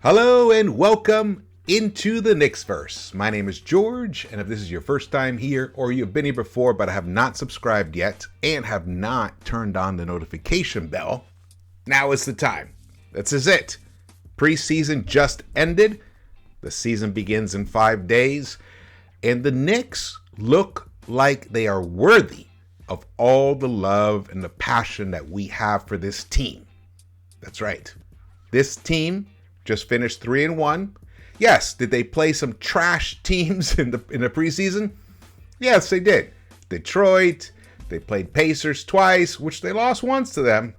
Hello and welcome into the Knicks-Verse. My name is George, and if this is your first time here or you've been here before but have not subscribed yet and have not turned on the notification bell, now is the time. This is it. Preseason just ended. The season begins in 5 days, and the Knicks look like they are worthy of all the love and the passion that we have for this team. That's right. This team just finished 3-1. Yes, did they play some trash teams in the preseason? Yes, they did. Detroit, they played Pacers twice, which they lost once to them.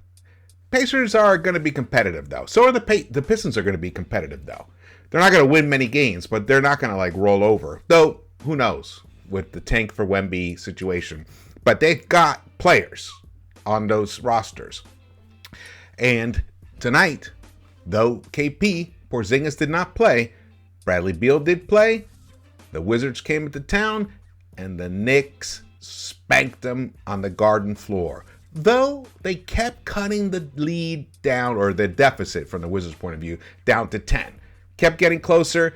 Pacers are going to be competitive, though. So are the Pistons are going to be competitive, though. They're not going to win many games, but they're not going to roll over. Though, who knows with the tank for Wemby situation. But they've got players on those rosters. And tonight, though Porzingis did not play, Bradley Beal did play. The Wizards came into town, and the Knicks spanked them on the Garden floor. Though they kept cutting the lead down, or the deficit from the Wizards' point of view, down to 10. Kept getting closer,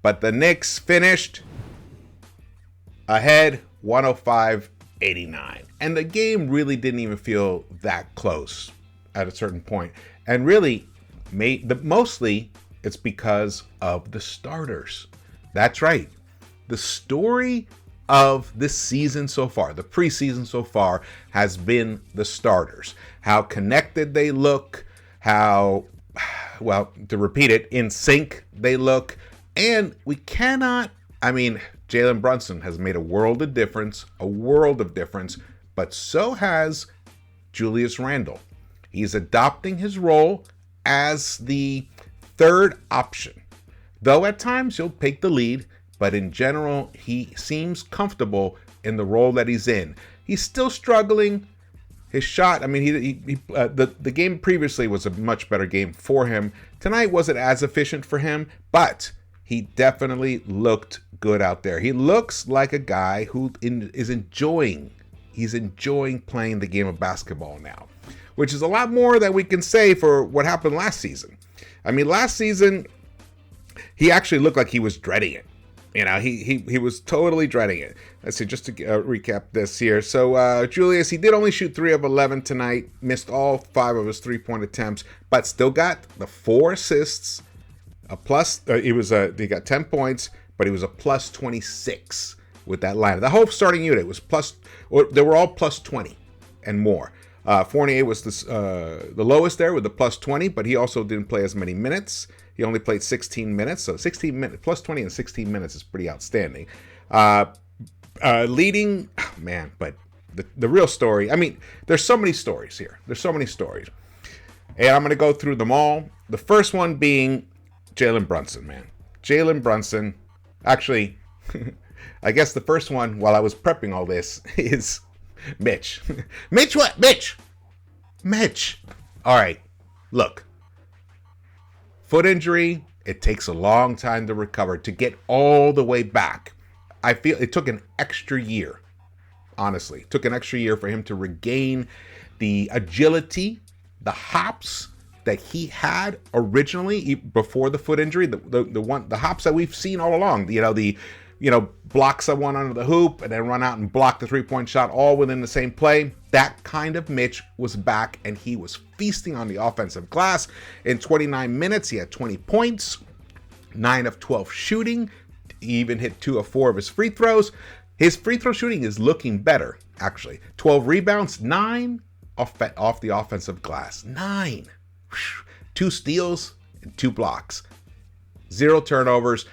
but the Knicks finished ahead 105-89. And the game really didn't even feel that close at a certain point. And really, mostly it's because of the starters. That's right. The story of this season so far, the preseason so far, has been the starters. How connected they look, how, well, to repeat it, in sync they look. And we cannot, Jalen Brunson has made a world of difference, but so has Julius Randle. He's adopting his role as the third option. Though at times he'll take the lead, but in general, he seems comfortable in the role that he's in. He's still struggling. His shot, the game previously was a much better game for him. Tonight wasn't as efficient for him, but he definitely looked good out there. He looks like a guy who is enjoying playing the game of basketball now, which is a lot more than we can say for what happened last season. Last season, he actually looked like he was dreading it. He was totally dreading it. Let's see, just to recap this here. So Julius, he did only shoot 3 of 11 tonight, missed all 5 of his 3-point attempts, but still got the 4 assists. He got 10 points, but he was a plus 26 with that lineup. The whole starting unit was they were all plus 20 and more. Fournier was the lowest there with the plus 20, but he also didn't play as many minutes. He only played 16 minutes, so 16 minutes plus 20 and 16 minutes is pretty outstanding. Leading, but the real story. There's so many stories here. And I'm going to go through them all. The first one being Jalen Brunson, man. Jalen Brunson. Actually, I guess the first one while I was prepping all this is Mitch. Mitch what? Mitch. All right. Look. Foot injury, it takes a long time to recover, to get all the way back. I feel it took an extra year. Honestly, it took an extra year for him to regain the agility, the hops that he had originally before the foot injury, the hops that we've seen all along. Block someone under the hoop and then run out and block the 3-point shot all within the same play. That kind of Mitch was back, and he was feasting on the offensive glass. In 29 minutes, he had 20 points, 9 of 12 shooting. He even hit 2 of 4 of his free throws. His free throw shooting is looking better, actually. 12 rebounds, 9 off the offensive glass. 9. 2 steals and 2 blocks. 0 turnovers.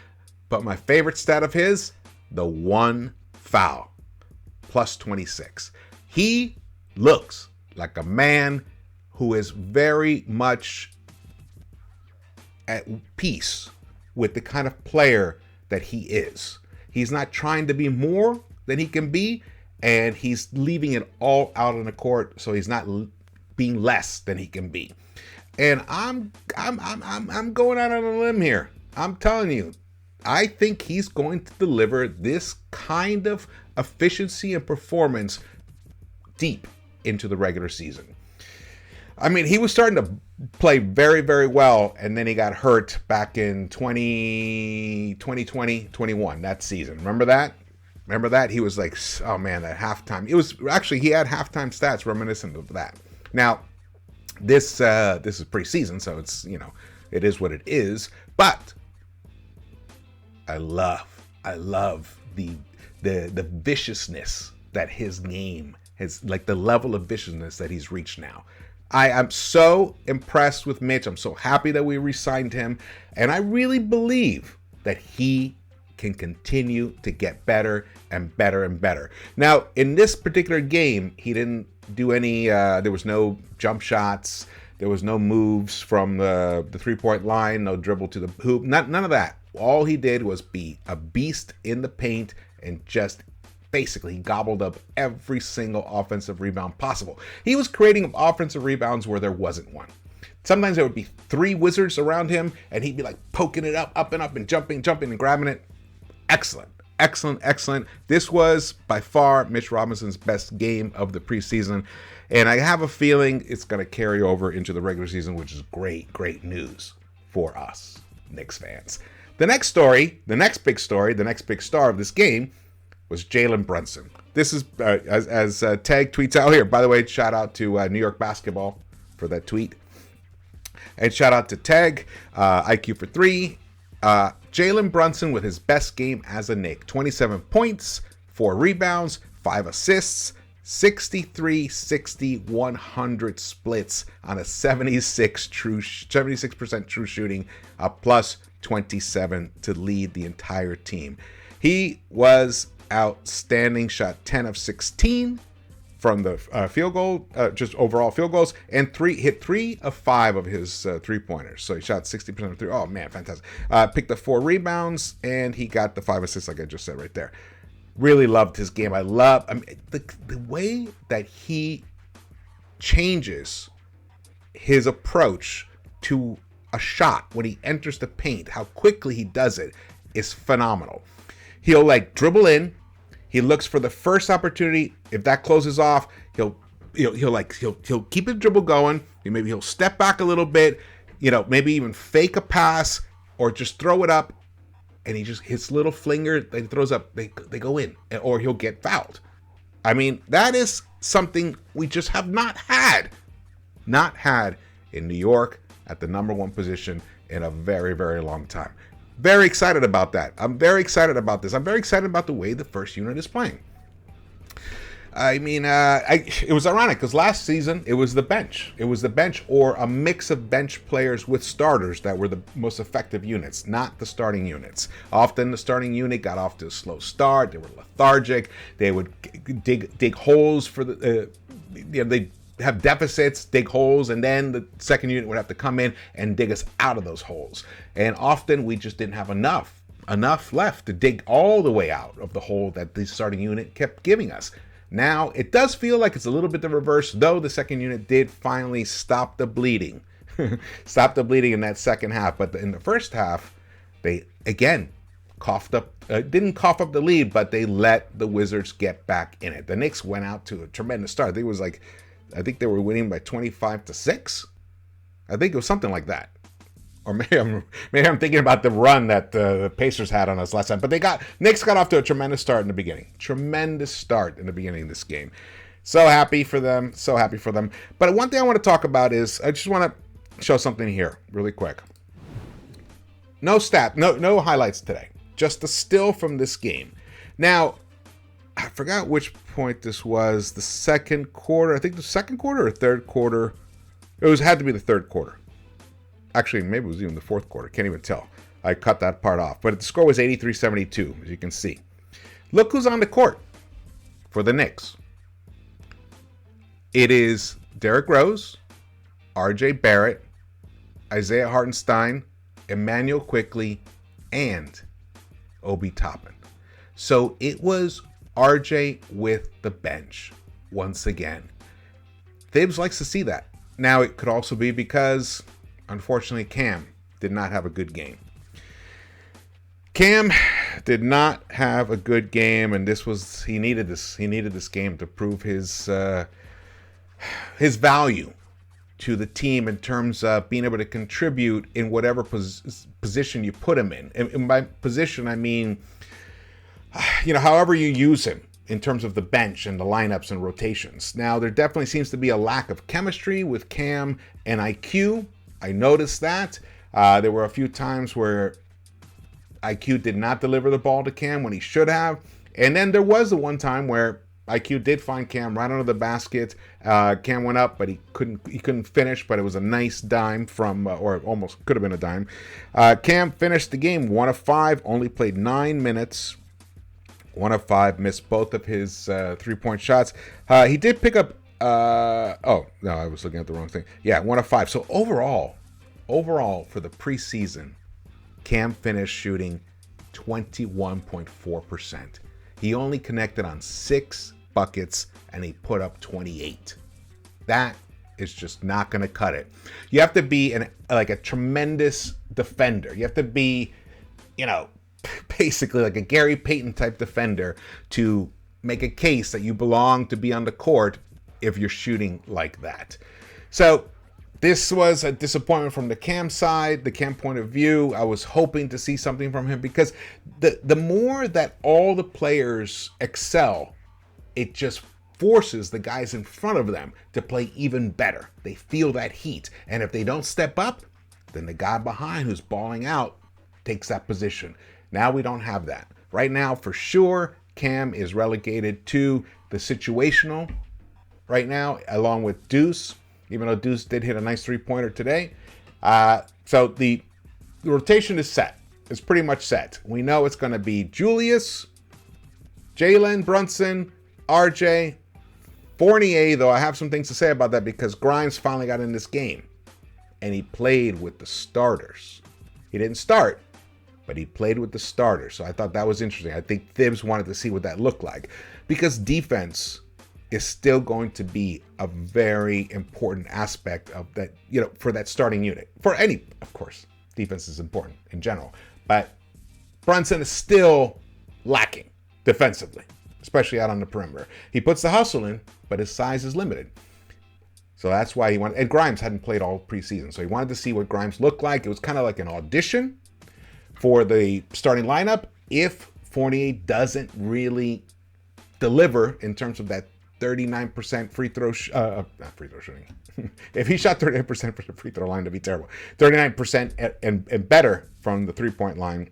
But my favorite stat of his, the 1 foul, plus 26. He looks like a man who is very much at peace with the kind of player that he is. He's not trying to be more than he can be, and he's leaving it all out on the court, so he's not being less than he can be. And I'm going out on a limb here. I'm telling you, I think he's going to deliver this kind of efficiency and performance deep into the regular season. I mean, he was starting to play very, very well, and then he got hurt back in 2020, 21, that season. Remember that? Remember that? He was like, oh man, that halftime. It was actually, he had halftime stats reminiscent of that. Now, this is preseason, so it's, you know, it is what it is. But I love the viciousness that his game has, like the level of viciousness that he's reached now. I am so impressed with Mitch. I'm so happy that we re-signed him. And I really believe that he can continue to get better and better and better. Now, in this particular game, he didn't do any, there was no jump shots. There was no moves from the 3-point line, no dribble to the hoop, none of that. All he did was be a beast in the paint and just basically gobbled up every single offensive rebound possible. He was creating offensive rebounds where there wasn't one. Sometimes there would be 3 Wizards around him, and he'd be like poking it up and up and jumping and grabbing it. Excellent. This was by far Mitch Robinson's best game of the preseason, and I have a feeling it's going to carry over into the regular season, which is great news for us Knicks fans. The next big story, the next big star of this game was Jalen Brunson. This is, as Tag tweets out here, by the way, shout out to New York Basketball for that tweet. And shout out to Tag, IQ for 3. Jalen Brunson with his best game as a Knick. 27 points, 4 rebounds, 5 assists, 63-60-100 splits on a 76% true shooting, a plus 27 to lead the entire team. He was outstanding, shot 10 of 16 from the field goal, just overall field goals, and hit 3 of 5 of his 3-pointers. So he shot 60% of 3. Oh man, fantastic. Picked up 4 rebounds, and he got the 5 assists, like I just said right there. Really loved his game. I mean, the way that he changes his approach to a shot when he enters the paint, how quickly he does it is phenomenal. He'll like dribble in. He looks for the first opportunity. If that closes off, he'll keep his dribble going. Maybe he'll step back a little bit, maybe even fake a pass or just throw it up, and he just hits little flinger that he throws up. They go in, or he'll get fouled. I mean, that is something we just have not had in New York at the number 1 position in a very, very long time. Very excited about that. I'm very excited about this. I'm very excited about the way the first unit is playing. I mean, it was ironic because last season it was the bench. It was the bench or a mix of bench players with starters that were the most effective units, not the starting units. Often the starting unit got off to a slow start. They were lethargic. They would dig holes for they'd have deficits, dig holes, and then the second unit would have to come in and dig us out of those holes. And often we just didn't have enough left to dig all the way out of the hole that the starting unit kept giving us. Now, it does feel like it's a little bit the reverse, though the second unit did finally stop the bleeding. Stop the bleeding in that second half. But in the first half, they, again, didn't cough up the lead, but they let the Wizards get back in it. The Knicks went out to a tremendous start. I think they were winning by 25-6. I think it was something like that. Or maybe I'm thinking about the run that the Pacers had on us last time. But Knicks got off to a tremendous start in the beginning. Tremendous start in the beginning of this game. So happy for them. But one thing I want to talk about is I just want to show something here really quick. No highlights today. Just the still from this game. Now, I forgot which point this was. The second quarter. I think the second quarter or third quarter. It had to be the third quarter. Actually, maybe it was even the fourth quarter. Can't even tell. I cut that part off. But the score was 83-72, as you can see. Look who's on the court for the Knicks. It is Derrick Rose, R.J. Barrett, Isaiah Hartenstein, Emmanuel Quickley, and Obi Toppin. So it was RJ with the bench once again. Thibs likes to see that. Now, it could also be because, unfortunately, Cam did not have a good game. Cam did not have a good game, and he needed this game to prove his value to the team in terms of being able to contribute in whatever position you put him in. And by position, I mean, however you use him in terms of the bench and the lineups and rotations. Now, there definitely seems to be a lack of chemistry with Cam and IQ. I noticed that. There were a few times where IQ did not deliver the ball to Cam when he should have. And then there was the one time where IQ did find Cam right under the basket. Cam went up, but he couldn't finish, but it was a nice dime from, or almost could have been a dime. Cam finished the game 1 of 5, only played 9 minutes. 1 of 5, missed both of his 3-point shots. He did pick up, oh, no, I was looking at the wrong thing. Yeah, 1 of 5. So overall for the preseason, Cam finished shooting 21.4%. He only connected on 6 buckets, and he put up 28. That is just not going to cut it. You have to be a tremendous defender. You have to be, basically like a Gary Payton type defender to make a case that you belong to be on the court if you're shooting like that. So this was a disappointment from the Cam side, the Cam point of view. I was hoping to see something from him because the more that all the players excel, it just forces the guys in front of them to play even better. They feel that heat. And if they don't step up, then the guy behind who's balling out takes that position. Now we don't have that. Right now, for sure, Cam is relegated to the situational right now, along with Deuce, even though Deuce did hit a nice 3-pointer today. So the rotation is set. It's pretty much set. We know it's going to be Julius, Jalen, Brunson, RJ, Fournier, though I have some things to say about that because Grimes finally got in this game. And he played with the starters. He didn't start, but he played with the starters. So I thought that was interesting. I think Thibs wanted to see what that looked like. Because defense is still going to be a very important aspect of that, for that starting unit. For any, of course, defense is important in general. But Brunson is still lacking defensively, especially out on the perimeter. He puts the hustle in, but his size is limited. So that's why he wanted, and Grimes hadn't played all preseason. So he wanted to see what Grimes looked like. It was kind of like an audition for the starting lineup. If Fournier doesn't really deliver in terms of that 39% free throw shooting. If he shot 38% from the free throw line, that'd be terrible. 39% and better from the 3-point line.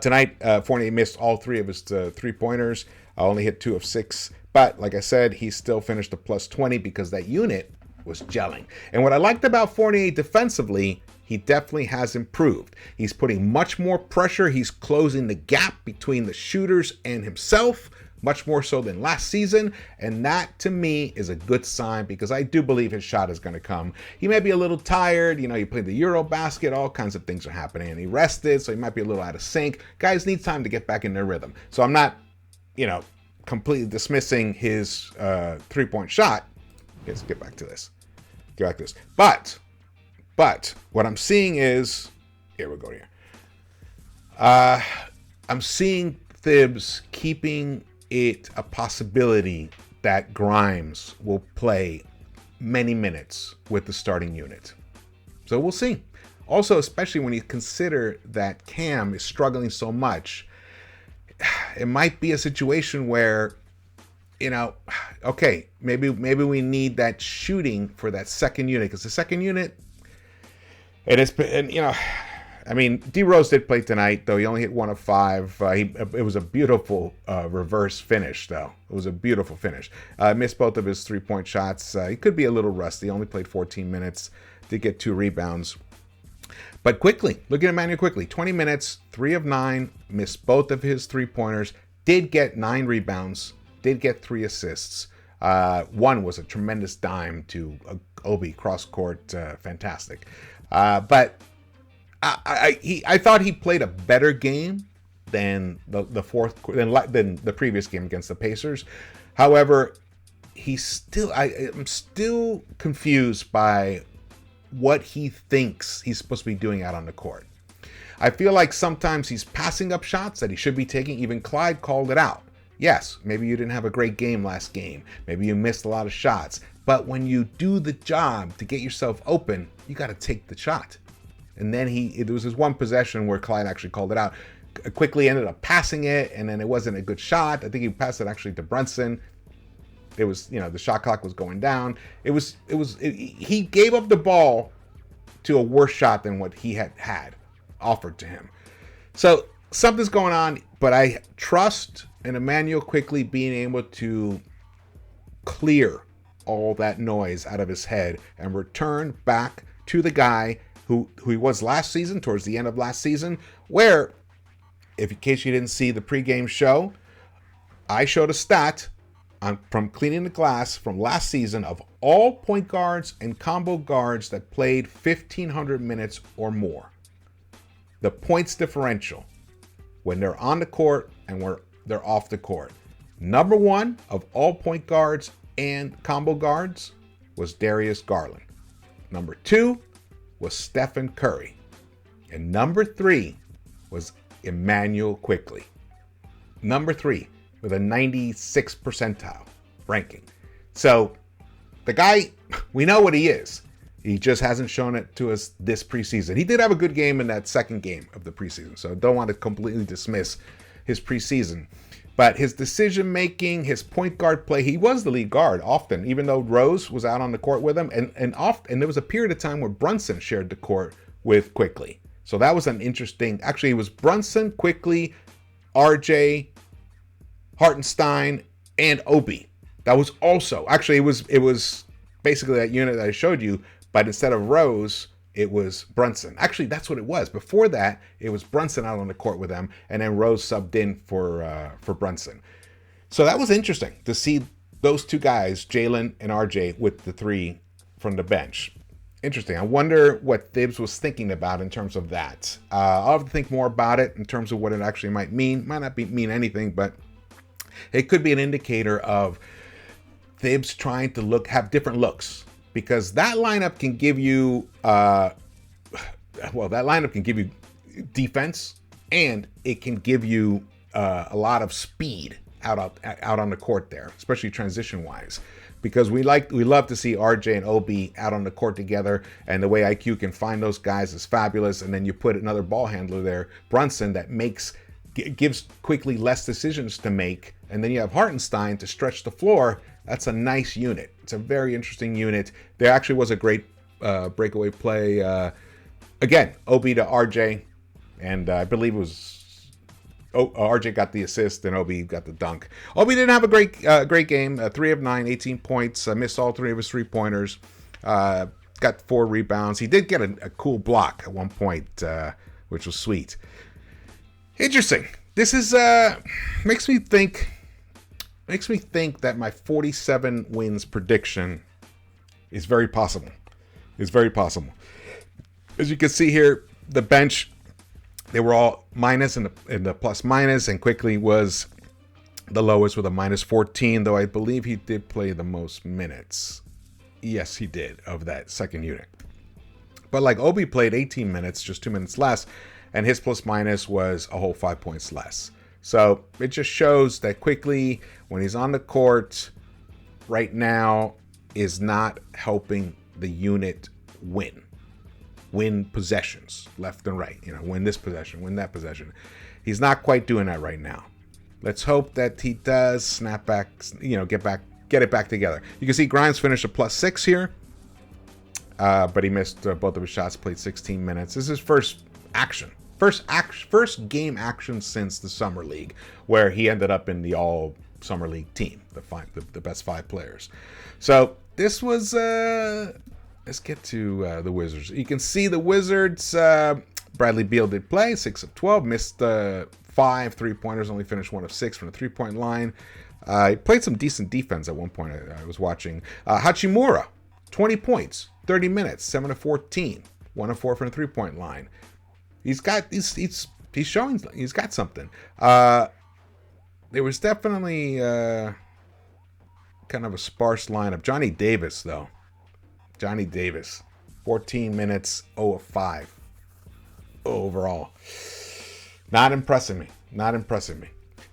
Tonight, Fournier missed all 3 of his 3-pointers. Only hit 2 of 6. But like I said, he still finished a plus 20 because that unit was gelling. And what I liked about Fournier defensively, he definitely has improved. He's putting much more pressure. He's closing the gap between the shooters and himself, much more so than last season. And that, to me, is a good sign because I do believe his shot is going to come. He may be a little tired. He played the Euro basket. All kinds of things are happening. And he rested, so he might be a little out of sync. Guys need time to get back in their rhythm. So I'm not, completely dismissing his 3-point shot. Let's get back to this. But what I'm seeing is, here we go here. I'm seeing Thibs keeping it a possibility that Grimes will play many minutes with the starting unit. So we'll see. Also, especially when you consider that Cam is struggling so much, it might be a situation where, okay, maybe we need that shooting for that second unit, because the second unit, D Rose did play tonight, though he only hit 1 of 5. It was a beautiful reverse finish, though. It was a beautiful finish. Missed both of his 3-point shots. He could be a little rusty. Only played 14 minutes. Did get 2 rebounds. But quickly, looking at Emmanuel quickly, 20 minutes, 3 of 9, missed both of his 3-pointers, did get 9 rebounds, did get 3 assists. One was a tremendous dime to Obi cross-court, fantastic. But I thought he played a better game than the fourth than the previous game against the Pacers. However, I'm still confused by what he thinks he's supposed to be doing out on the court. I feel like sometimes he's passing up shots that he should be taking. Even Clyde called it out. Yes, maybe you didn't have a great game last game. Maybe you missed a lot of shots. But when you do the job to get yourself open, you got to take the shot. And then there was this one possession where Clyde actually called it out. Quickly ended up passing it, and then it wasn't a good shot. I think he passed it actually to Brunson. It was, the shot clock was going down. He gave up the ball to a worse shot than what he had offered to him. So something's going on, but I trust in Immanuel Quickley being able to clear all that noise out of his head and return back to the guy who he was last season, towards the end of last season, where, if in case you didn't see the pregame show, I showed a stat from Cleaning the Glass from last season of all point guards and combo guards that played 1,500 minutes or more. The points differential when they're on the court and when they're off the court. Number one of all point guards and combo guards was Darius Garland. Number two was Stephen Curry. And number three was Immanuel Quickley. Number three with a 96th percentile ranking. So the guy, we know what he is. He just hasn't shown it to us this preseason. He did have a good game in that second game of the preseason, so don't want to completely dismiss his preseason. But his decision making, his point guard play, he was the lead guard often, even though Rose was out on the court with him. And there was a period of time where Brunson shared the court with Quickley. So that was an interesting, actually it was Brunson, Quickley, RJ, Hartenstein, and Obi. That was also, actually it was basically that unit that I showed you, but instead of Rose, it was Brunson. Actually, that's what it was. Before that, it was Brunson out on the court with them, and then Rose subbed in for Brunson. So that was interesting to see those two guys, Jalen and RJ, with the three from the bench. Interesting. I wonder what Thibs was thinking about in terms of that. I'll have to think more about it in terms of what it actually might mean. Might not mean anything, but it could be an indicator of Thibs trying to have different looks. Because that lineup can give you, defense, and it can give you a lot of speed out on the court there, especially transition-wise. Because we love to see RJ and Obi out on the court together, and the way IQ can find those guys is fabulous. And then you put another ball handler there, Brunson, that gives Quickley less decisions to make, and then you have Hartenstein to stretch the floor. That's a nice unit. It's a very interesting unit. There actually was a great breakaway play. Again, Obi to RJ, and I believe it was RJ got the assist and Obi got the dunk. Obi didn't have a great game. 3 of 9, 18 points. Missed all 3 of his 3-pointers. Got 4 rebounds. He did get a cool block at one point, which was sweet. Interesting. This is makes me think that my 47 wins prediction is very possible. It's very possible. As you can see here, the bench, they were all minus in the plus minus, and Quickley was the lowest with a minus 14, though I believe he did play the most minutes. Yes, he did, of that second unit. But like Obi played 18 minutes, just 2 minutes less, and his plus minus was a whole 5 points less. So it just shows that Quickley, when he's on the court right now, is not helping the unit win possessions left and right. Win this possession, win that possession. He's not quite doing that right now. Let's hope that he does snap back, get it back together. You can see Grimes finished a plus 6 here, but he missed both of his shots, played 16 minutes. This is his first action. First game action since the Summer League, where he ended up in the all Summer League team, the best 5 players. So this was, let's get to the Wizards. You can see the Wizards, Bradley Beal did play, 6 of 12, missed 5 3-pointers, only finished 1 of 6 from the 3-point line. He played some decent defense at one point I was watching. Hachimura, 20 points, 30 minutes, 7 of 14, 1 of 4 from the 3-point line. He's showing he's got something. There was definitely kind of a sparse lineup. Johnny Davis, though. Johnny Davis, 14 minutes, 0 of 5 overall. Not impressing me.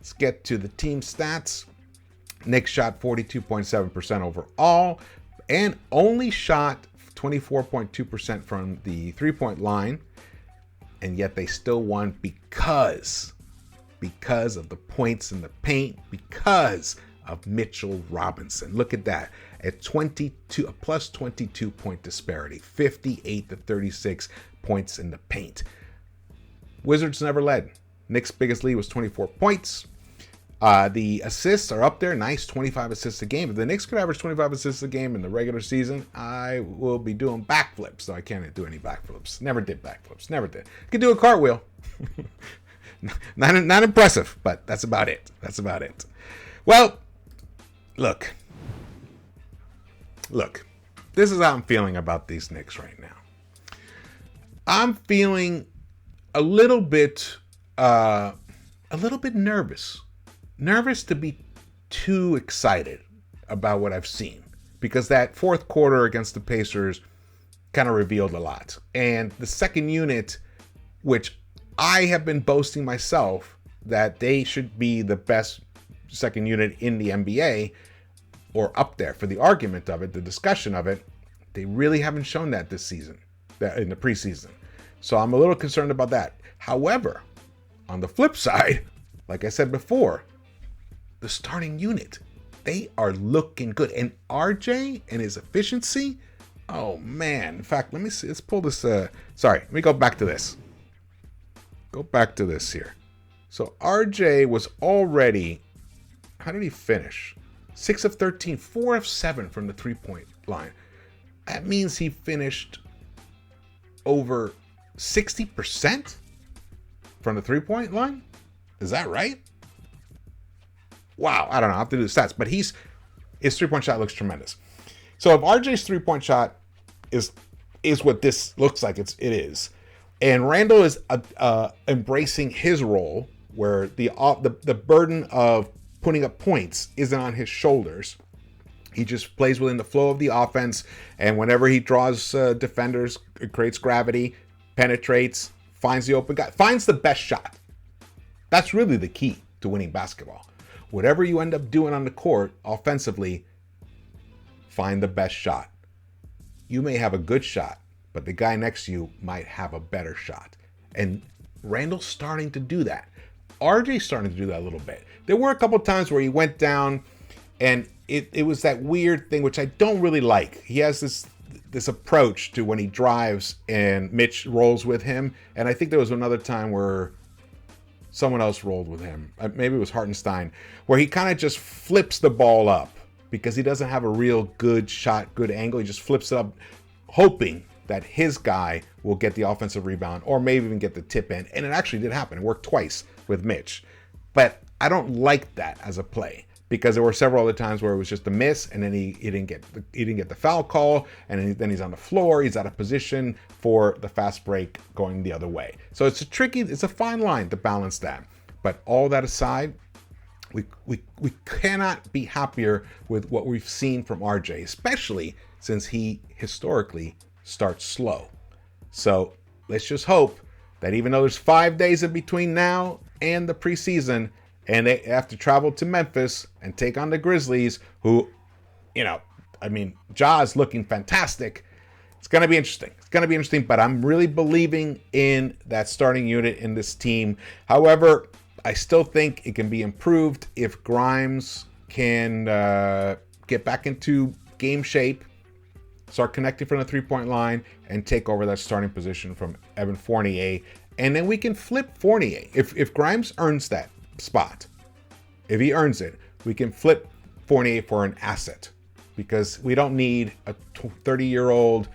Let's get to the team stats. Knicks shot 42.7% overall and only shot 24.2% from the three-point line. And yet they still won because of the points in the paint, because of Mitchell Robinson. Look at that. At 22, a plus 22 point disparity, 58 to 36 points in the paint. Wizards never led. Knicks' biggest lead was 24 points. The assists are up there. Nice, 25 assists a game. If the Knicks could average 25 assists a game in the regular season, I will be doing backflips. So I can't do any backflips. Never did backflips. Never did. Could do a cartwheel. Not impressive, but that's about it. That's about it. Well, look. This is how I'm feeling about these Knicks right now. I'm feeling a little bit nervous. Nervous to be too excited about what I've seen, because that fourth quarter against the Pacers kind of revealed a lot. And the second unit, which I have been boasting myself that they should be the best second unit in the NBA, or up there for the argument of it, the discussion of it, they really haven't shown that this season, that in the preseason. So I'm a little concerned about that. However, on the flip side, like I said before, the starting unit, they are looking good. And RJ and his efficiency, oh man. In fact, let me see. Let's pull this. Let me go back to this. Go back to this here. So RJ was already, how did he finish? 6 of 13, 4 of 7 from the three-point line. That means he finished over 60% from the three-point line? Is that right? Wow, I don't know. I have to do the stats, but his three-point shot looks tremendous. So if RJ's three-point shot is what this looks like it is, and Randall is embracing his role where the burden of putting up points isn't on his shoulders. He just plays within the flow of the offense, and whenever he draws defenders, it creates gravity, penetrates, finds the open guy, finds the best shot. That's really the key to winning basketball. Whatever you end up doing on the court offensively, find the best shot. You may have a good shot, but the guy next to you might have a better shot. And Randall's starting to do that. RJ's starting to do that a little bit. There were a couple times where he went down and it was that weird thing, which I don't really like. He has this approach to when he drives and Mitch rolls with him. And I think there was another time where someone else rolled with him. Maybe it was Hartenstein, where he kind of just flips the ball up because he doesn't have a real good shot, good angle. He just flips it up, hoping that his guy will get the offensive rebound or maybe even get the tip in. And it actually did happen. It worked twice with Mitch. But I don't like that as a play, because there were several other times where it was just a miss, and then he didn't get the foul call, and then he's on the floor, he's out of position for the fast break going the other way. So it's a fine line to balance that. But all that aside, we cannot be happier with what we've seen from RJ, especially since he historically starts slow. So let's just hope that even though there's 5 days in between now and the preseason, and they have to travel to Memphis and take on the Grizzlies, who, Ja's looking fantastic. It's going to be interesting. But I'm really believing in that starting unit in this team. However, I still think it can be improved if Grimes can get back into game shape, start connecting from the three-point line, and take over that starting position from Evan Fournier. And then we can flip Fournier. If Grimes earns that spot, if he earns it, we can flip Fournier for an asset, because we don't need a 30-year-old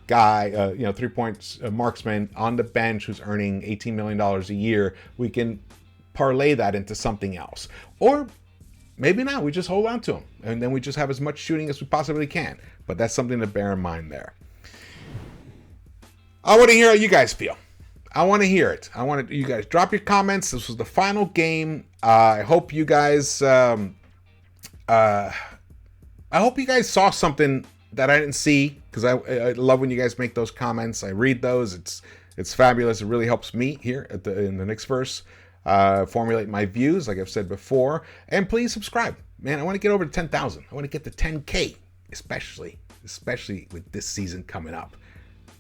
guy, three-point marksman on the bench who's earning $18 million a year. We can parlay that into something else. Or maybe not. We just hold on to him, and then we just have as much shooting as we possibly can. But that's something to bear in mind there. I want to hear how you guys feel. I want to hear it. I want you guys drop your comments. This was the final game. I hope you guys saw something that I didn't see, because I love when you guys make those comments. I read those. It's fabulous. It really helps me here in the Knicks-Verse. formulate my views, like I've said before. And please subscribe. Man, I want to get over to 10,000. I want to get to 10K, especially with this season coming up.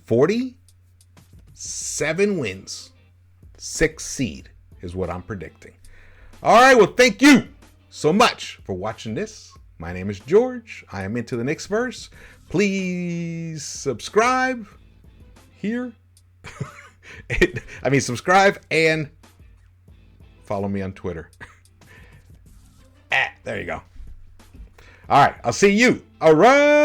47 wins, 6th seed is what I'm predicting. All right, well, thank you so much for watching this. My name is George. I am into the Knicks-Verse. Please subscribe here. Subscribe and follow me on Twitter. There you go. All right, I'll see you around.